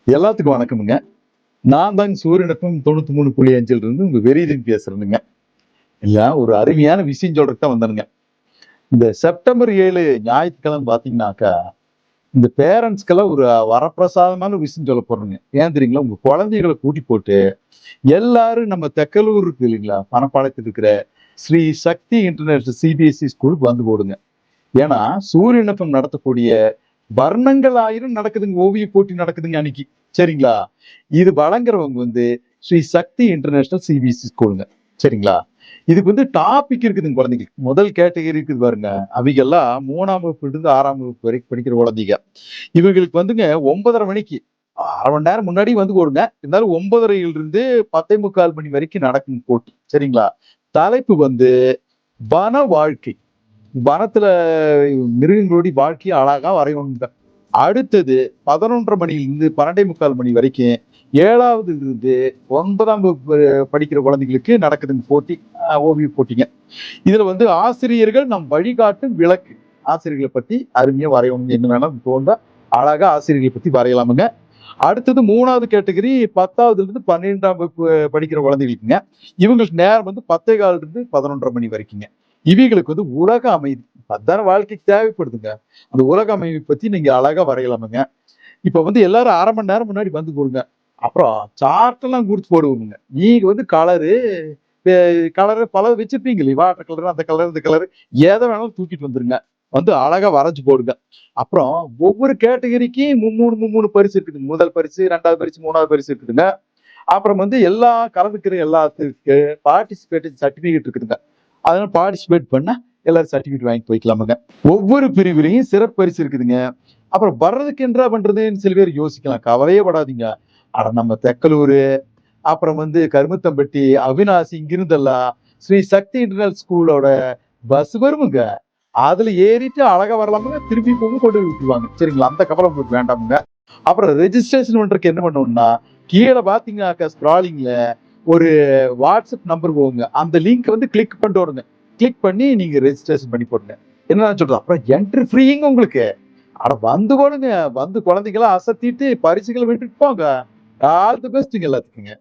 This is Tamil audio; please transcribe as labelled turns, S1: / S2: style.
S1: எல்லாத்துக்கும் வணக்கமுங்க. நான் தாங்க சூரியனுக்கும் 93.5 இருந்து உங்க வெறியதன் பேசுறேனுங்க. இல்ல ஒரு அருமையான விஷயம் சொல்றதுக்கு தான் வந்தேனுங்க. இந்த செப்டம்பர் 7 ஞாயிற்றுக்கிழமை பார்த்தீங்கன்னாக்கா, இந்த பேரண்ட்ஸ்க்கெல்லாம் ஒரு வரப்பிரசாதமான விஷயம் சொல்ல போறேங்க. ஏன் தெரியுங்களா? உங்க குழந்தைகள கூட்டி போட்டு எல்லாரும் நம்ம தெக்கலூர் இருக்கு இல்லைங்களா? பணப்பாளையத்துல இருக்கிற ஸ்ரீ சக்தி இன்டர்நேஷனல் சிபிஎஸ்இ ஸ்கூலுக்கு வந்து போடுங்க. ஏன்னா, சூரியன் எஃப்எம் நடத்தக்கூடிய வர்ணங்கள் ஆயிரம் நடக்குதுங்க. ஓவிய போட்டி நடக்குதுங்க அன்னைக்கு. சரிங்களா? இது வழங்குறவங்க வந்து ஸ்ரீ சக்தி இன்டர்நேஷனல் சிபிஎஸ்இ ஸ்கூலுங்க. சரிங்களா? இதுக்கு வந்து டாபிக் இருக்குதுங்க குழந்தைங்களுக்கு. முதல் கேட்டகரி இருக்குது பாருங்க. அவைகெல்லாம் 3ஆம் வகுப்பிலிருந்து 6ஆம் வகுப்பு வரைக்கும் படிக்கிற குழந்தைங்க. இவங்களுக்கு வந்துங்க 9:30 மணிக்கு 1/2 மணி நேரம் முன்னாடி வந்து போடுங்க. இருந்தாலும் 9:30லிருந்து 10:45 மணி வரைக்கும் நடக்கும் போட்டி. சரிங்களா? தலைப்பு வந்து வன வாழ்க்கை. வனத்துல மிருகங்களுடைய வாழ்க்கையை அழகா வரையணுங்க. அடுத்தது 11:30 மணியிலிருந்து 12:45 மணி வரைக்கும் 7வது இருந்து 9ஆம் வகுப்பு படிக்கிற குழந்தைகளுக்கு நடக்குதுங்க போட்டி. ஓவிய போட்டிங்க. இதுல வந்து ஆசிரியர்கள் நம் வழிகாட்டும் விளக்கு. ஆசிரியர்களை பத்தி அருமையா வரையணும். என்ன வேணாலும் தோன்றா அழகா ஆசிரியர்களை பத்தி வரையலாமுங்க. அடுத்தது 3வது கேட்டகரி 10வது இருந்து 12ஆம் வகுப்பு படிக்கிற குழந்தைகளுக்குங்க. இவங்களுக்கு நேரம் வந்து 10:15 இருந்து 11:30 மணி வரைக்குங்க. இவைகளுக்கு வந்து உலக அமைதி. அதான வாழ்க்கைக்கு தேவைப்படுதுங்க. அந்த உலக அமைதி பத்தி நீங்க அழகா வரையலாமுங்க. இப்ப வந்து எல்லாரும் 1/2 மணி நேரம் முன்னாடி வந்து போடுங்க. அப்புறம் சார்ட் எல்லாம் குறிச்சு போடுவோமுங்க. நீங்க வந்து கலரு பல வச்சிருப்பீங்க இல்லையா? வாட்டர் கலர், அந்த கலர், இந்த கலர் எத வேணாலும் தூக்கிட்டு வந்துருங்க. வந்து அழகா வரைஞ்சு போடுங்க. அப்புறம் ஒவ்வொரு கேட்டகரிக்கு மும்மூணு பரிசு இருக்குதுங்க. முதல் பரிசு, 2வது பரிசு, 3வது பரிசு இருக்குதுங்க. அப்புறம் வந்து எல்லா கலந்துக்கிற எல்லாத்துக்கு பார்ட்டிசிபேட் சர்டிபிகேட் இருக்குதுங்க. அதனால பார்ட்டிசிபேட் பண்ணா எல்லாரும் சர்டிபிகேட் வாங்கிட்டு போய்க்கலாமுங்க. ஒவ்வொரு பிரிவிலையும் சிறப்பு பரிசு இருக்குதுங்க. அப்புறம் வர்றதுக்கு என்னடா பண்றதுன்னு சில பேர் யோசிக்கலாம். கவலையே படாதீங்க. அட நம்ம தெக்கலூரு, அப்புறம் வந்து கருமத்தம்பட்டி, அவினாசி இங்கிருந்தெல்லாம் ஸ்ரீ சக்தி இன்டர்நேஷனல் ஸ்கூலோட பஸ் வருமுங்க. அதுல ஏறிட்டு அழகா வரலாமுங்க. திருப்பி போகும் கொண்டு போய் விட்டுருவாங்க. சரிங்களா? அந்த கவலை உங்களுக்கு வேண்டாமுங்க. அப்புறம் ரெஜிஸ்ட்ரேஷன் பண்றதுக்கு என்ன பண்ணணும்னா, கீழ பார்த்தீங்கன்னாக்கா ஸ்க்ராலிங்ல ஒரு வாட்ஸ்அப் நம்பர் போகுங்க. அந்த லிங்க் வந்து கிளிக் பண்ணிட்டு வருங்க. கிளிக் பண்ணி நீங்க ரெஜிஸ்ட்ரேஷன் பண்ணி போடுங்க. என்ன சொல்றது? அப்புறம் என்ட்ரி ஃப்ரீங்க உங்களுக்கு. அட வந்து போடுங்க. வந்து குழந்தைங்கள அசத்திட்டு பரிசுகள விட்டுட்டு போங்க. ஆல் தி பெஸ்ட்ங்க எல்லாத்துக்குங்க.